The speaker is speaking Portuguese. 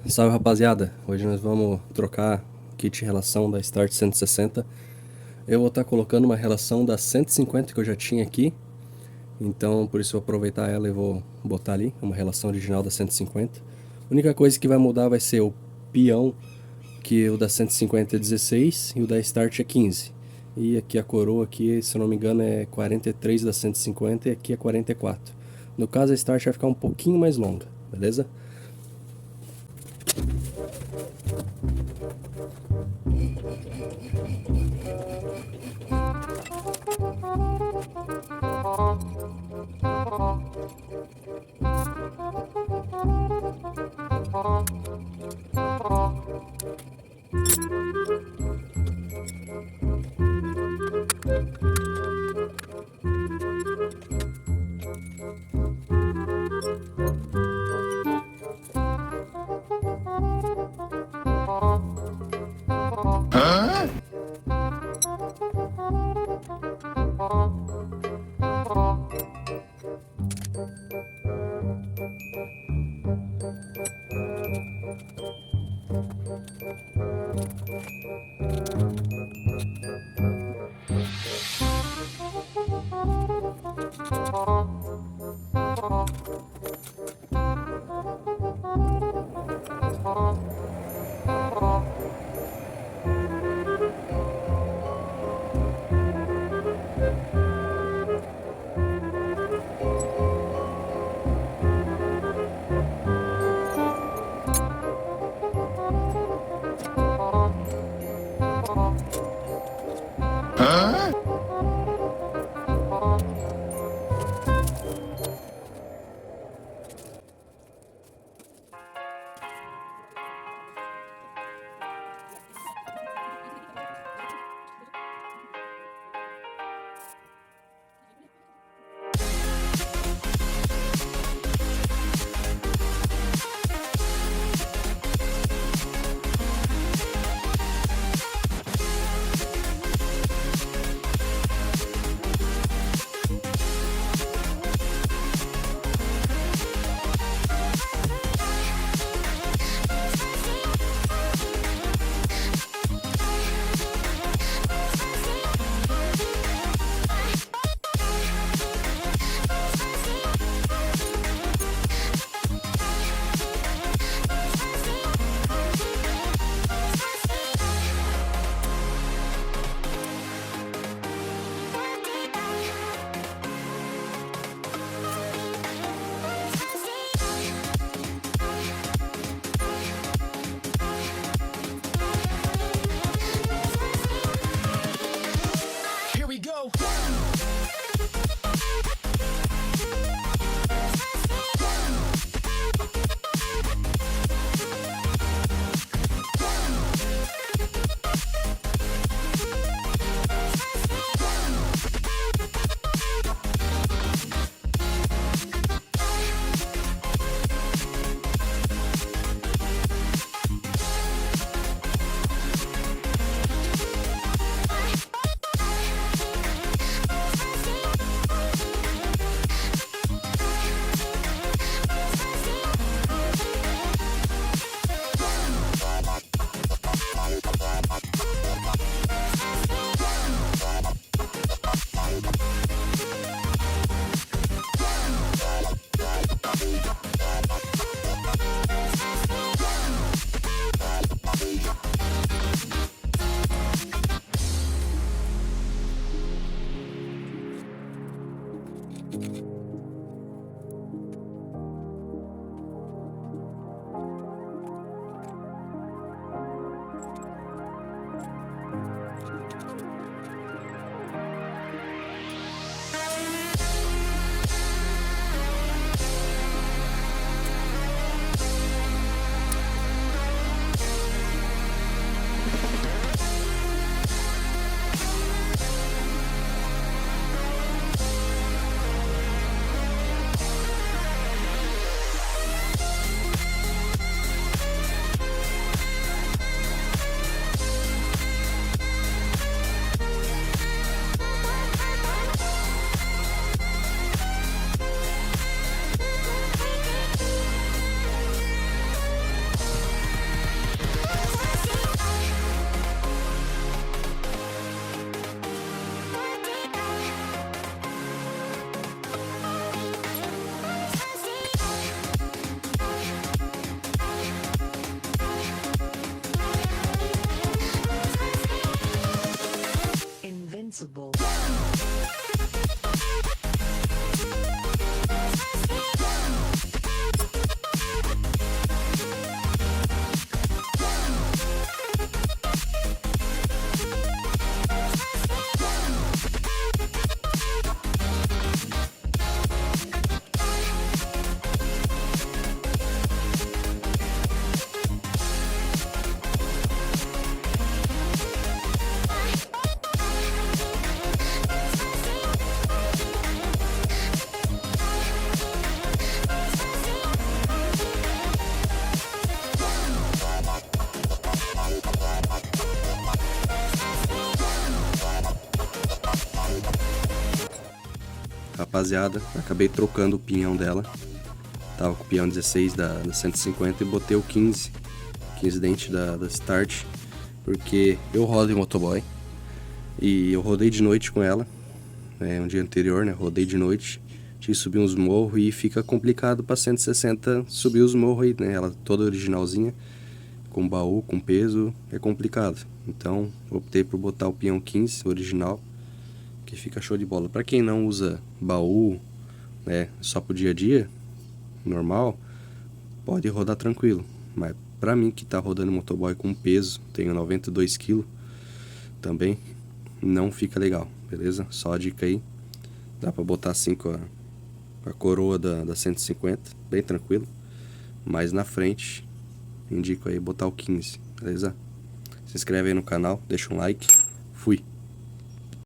Salve rapaziada, hoje nós vamos trocar o kit relação da Start 160. Eu vou estar colocando uma relação da 150 que eu já tinha aqui, então por isso eu vou aproveitar ela e vou botar ali uma relação original da 150. A única coisa que vai mudar vai ser o peão, que o da 150 é 16 e o da Start é 15. E aqui a coroa, aqui, se eu não me engano, é 43 da 150 e aqui é 44. No caso a Start vai ficar um pouquinho mais longa, beleza? rapaziada, acabei trocando o pinhão dela. Tava com o pinhão 16 da 150 e botei o 15 dentes da Start, porque eu rodo em motoboy e eu rodei de noite com ela, um dia anterior, né? Rodei de noite, tinha que subir uns morros e fica complicado pra 160 subir os morros aí, né? Ela toda originalzinha, com baú, com peso, é complicado. Então optei por botar o pinhão 15 original, que fica show de bola. Pra quem não usa baú, né, só pro dia a dia, normal, pode rodar tranquilo. Mas pra mim que tá rodando motoboy com peso, tenho 92 kg também, não fica legal, beleza? Só a dica aí. Dá pra botar assim com a coroa da 150, bem tranquilo. Mas na frente, indico aí botar o 15, beleza? Se inscreve aí no canal, deixa um like. Fui!